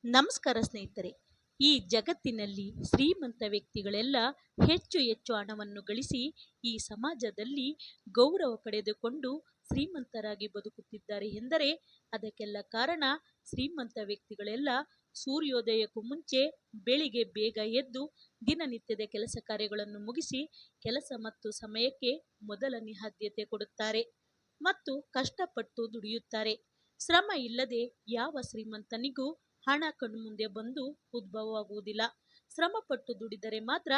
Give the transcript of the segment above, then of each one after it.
ನಮಸ್ಕಾರ ಸ್ನೇಹಿತರೆ. ಈ ಜಗತ್ತಿನಲ್ಲಿ ಶ್ರೀಮಂತ ವ್ಯಕ್ತಿಗಳೆಲ್ಲ ಹೆಚ್ಚು ಹೆಚ್ಚು ಹಣವನ್ನು ಗಳಿಸಿ ಈ ಸಮಾಜದಲ್ಲಿ ಗೌರವ ಪಡೆದುಕೊಂಡು ಶ್ರೀಮಂತರಾಗಿ ಬದುಕುತ್ತಿದ್ದಾರೆ ಎಂದರೆ ಅದಕ್ಕೆಲ್ಲ ಕಾರಣ ಶ್ರೀಮಂತ ವ್ಯಕ್ತಿಗಳೆಲ್ಲ ಸೂರ್ಯೋದಯಕ್ಕೂ ಮುಂಚೆ ಬೆಳಿಗ್ಗೆ ಬೇಗ ಎದ್ದು ದಿನನಿತ್ಯದ ಕೆಲಸ ಕಾರ್ಯಗಳನ್ನು ಮುಗಿಸಿ ಕೆಲಸ ಮತ್ತು ಸಮಯಕ್ಕೆ ಮೊದಲನೇ ಆದ್ಯತೆ ಕೊಡುತ್ತಾರೆ ಮತ್ತು ಕಷ್ಟಪಟ್ಟು ದುಡಿಯುತ್ತಾರೆ. ಶ್ರಮ ಇಲ್ಲದೆ ಯಾವ ಶ್ರೀಮಂತನಿಗೂ ಹಣ ಕಣ್ಮುಂದೆ ಬಂದು ಉದ್ಭವವಾಗುವುದಿಲ್ಲ. ಶ್ರಮಪಟ್ಟು ದುಡಿದರೆ ಮಾತ್ರ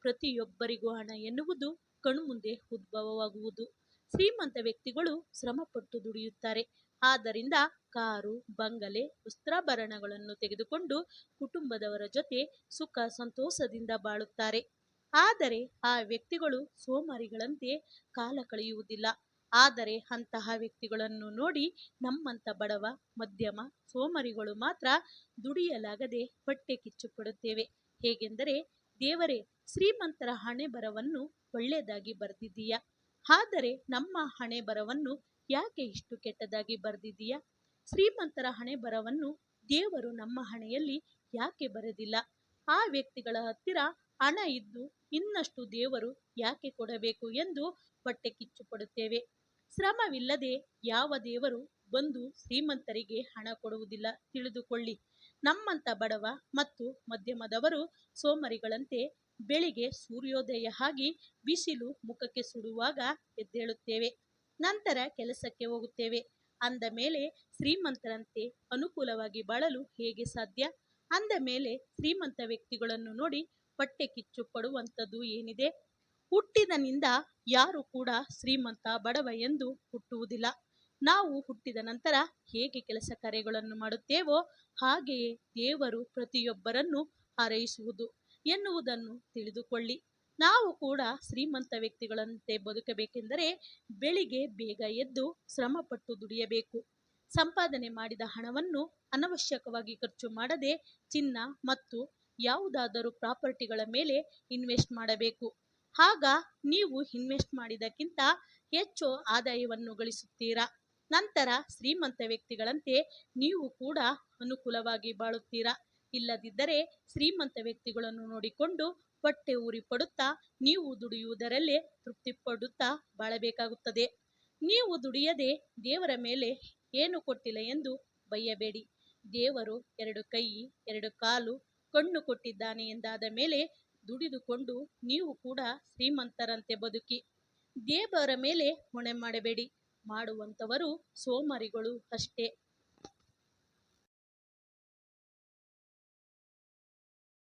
ಪ್ರತಿಯೊಬ್ಬರಿಗೂ ಹಣ ಎನ್ನುವುದು ಕಣ್ಮುಂದೆ ಉದ್ಭವವಾಗುವುದು. ಶ್ರೀಮಂತ ವ್ಯಕ್ತಿಗಳು ಶ್ರಮಪಟ್ಟು ದುಡಿಯುತ್ತಾರೆ. ಆದ್ದರಿಂದ ಕಾರು, ಬಂಗಲೆ, ವಸ್ತ್ರಾಭರಣಗಳನ್ನು ತೆಗೆದುಕೊಂಡು ಕುಟುಂಬದವರ ಜೊತೆ ಸುಖ ಸಂತೋಷದಿಂದ ಬಾಳುತ್ತಾರೆ. ಆದರೆ ಆ ವ್ಯಕ್ತಿಗಳು ಸೋಮಾರಿಗಳಂತೆ ಕಾಲ ಕಳೆಯುವುದಿಲ್ಲ. ಆದರೆ ಅಂತಹ ವ್ಯಕ್ತಿಗಳನ್ನು ನೋಡಿ ನಮ್ಮಂತ ಬಡವ, ಮಧ್ಯಮ, ಸೋಮಾರಿಗಳು ಮಾತ್ರ ದುಡಿಯಲಾಗದೆ ಹೊಟ್ಟೆ ಕಿಚ್ಚು ಪಡುತ್ತೇವೆ. ಹೇಗೆಂದರೆ, ದೇವರೇ, ಶ್ರೀಮಂತರ ಹಣೆ ಬರವನ್ನು ಒಳ್ಳೆಯದಾಗಿ ಬರೆದಿದ್ದೀಯಾ, ಆದರೆ ನಮ್ಮ ಹಣೆ ಬರವನ್ನು ಯಾಕೆ ಇಷ್ಟು ಕೆಟ್ಟದಾಗಿ ಬರೆದಿದ್ದೀಯಾ? ಶ್ರೀಮಂತರ ಹಣೆ ಬರವನ್ನು ದೇವರು ನಮ್ಮ ಹಣೆಯಲ್ಲಿ ಯಾಕೆ ಬರೆದಿಲ್ಲ? ಆ ವ್ಯಕ್ತಿಗಳ ಹತ್ತಿರ ಹಣ ಇದ್ದು ಇನ್ನಷ್ಟು ದೇವರು ಯಾಕೆ ಕೊಡಬೇಕು ಎಂದು ಹೊಟ್ಟೆ ಕಿಚ್ಚು ಪಡುತ್ತೇವೆ. ಶ್ರಮವಿಲ್ಲದೆ ಯಾವ ದೇವರು ಬಂದು ಶ್ರೀಮಂತರಿಗೆ ಹಣ ಕೊಡುವುದಿಲ್ಲ, ತಿಳಿದುಕೊಳ್ಳಿ. ನಮ್ಮಂತ ಬಡವ ಮತ್ತು ಮಧ್ಯಮದವರು ಸೋಮರಿಗಳಂತೆ ಬೆಳಿಗ್ಗೆ ಸೂರ್ಯೋದಯ ಆಗಿ ಬಿಸಿಲು ಮುಖಕ್ಕೆ ಸುಡುವಾಗ ಎದ್ದೇಳುತ್ತೇವೆ, ನಂತರ ಕೆಲಸಕ್ಕೆ ಹೋಗುತ್ತೇವೆ. ಅಂದ ಮೇಲೆ ಶ್ರೀಮಂತರಂತೆ ಅನುಕೂಲವಾಗಿ ಬಾಳಲು ಹೇಗೆ ಸಾಧ್ಯ? ಅಂದ ಮೇಲೆ ಶ್ರೀಮಂತ ವ್ಯಕ್ತಿಗಳನ್ನು ನೋಡಿ ಹೊಟ್ಟೆ ಕಿಚ್ಚು ಪಡುವಂಥದ್ದು ಏನಿದೆ? ಹುಟ್ಟಿದನಿಂದ ಯಾರು ಕೂಡ ಶ್ರೀಮಂತ ಬಡವ ಎಂದು ಹುಟ್ಟುವುದಿಲ್ಲ. ನಾವು ಹುಟ್ಟಿದ ನಂತರ ಹೇಗೆ ಕೆಲಸ ಕಾರ್ಯಗಳನ್ನು ಮಾಡುತ್ತೇವೋ ಹಾಗೆಯೇ ದೇವರು ಪ್ರತಿಯೊಬ್ಬರನ್ನು ಹಾರೈಸುವುದು ಎನ್ನುವುದನ್ನು ತಿಳಿದುಕೊಳ್ಳಿ. ನಾವು ಕೂಡ ಶ್ರೀಮಂತ ವ್ಯಕ್ತಿಗಳಂತೆ ಬದುಕಬೇಕೆಂದರೆ ಬೆಳಿಗ್ಗೆ ಬೇಗ ಎದ್ದು ಶ್ರಮಪಟ್ಟು ದುಡಿಯಬೇಕು. ಸಂಪಾದನೆ ಮಾಡಿದ ಹಣವನ್ನು ಅನವಶ್ಯಕವಾಗಿ ಖರ್ಚು ಮಾಡದೆ ಚಿನ್ನ ಮತ್ತು ಯಾವುದಾದರೂ ಪ್ರಾಪರ್ಟಿಗಳ ಮೇಲೆ ಇನ್ವೆಸ್ಟ್ ಮಾಡಬೇಕು. ಆಗ ನೀವು ಇನ್ವೆಸ್ಟ್ ಮಾಡಿದಕ್ಕಿಂತ ಹೆಚ್ಚು ಆದಾಯವನ್ನು ಗಳಿಸುತ್ತೀರಾ. ನಂತರ ಶ್ರೀಮಂತ ವ್ಯಕ್ತಿಗಳಂತೆ ನೀವು ಕೂಡ ಅನುಕೂಲವಾಗಿ ಬಾಳುತ್ತೀರಾ. ಇಲ್ಲದಿದ್ದರೆ ಶ್ರೀಮಂತ ವ್ಯಕ್ತಿಗಳನ್ನು ನೋಡಿಕೊಂಡು ಹೊಟ್ಟೆ ಉರಿ ಪಡುತ್ತಾ ನೀವು ದುಡಿಯುವುದರಲ್ಲೇ ತೃಪ್ತಿ ಪಡುತ್ತಾ ಬಾಳಬೇಕಾಗುತ್ತದೆ. ನೀವು ದುಡಿಯದೆ ದೇವರ ಮೇಲೆ ಏನು ಕೊಟ್ಟಿಲ್ಲ ಎಂದು ಬಯ್ಯಬೇಡಿ. ದೇವರು 2 ಕೈ, 2 ಕಾಲು, ಕಣ್ಣು ಕೊಟ್ಟಿದ್ದಾನೆ ಎಂದಾದ ಮೇಲೆ ದುಡಿದುಕೊಂಡು ನೀವು ಕೂಡ ಶ್ರೀಮಂತರಂತೆ ಬದುಕಿ. ದೇವರ ಮೇಲೆ ಹೊಣೆ ಮಾಡಬೇಡಿ. ಮಾಡುವಂಥವರು ಸೋಮಾರಿಗಳು ಅಷ್ಟೇ.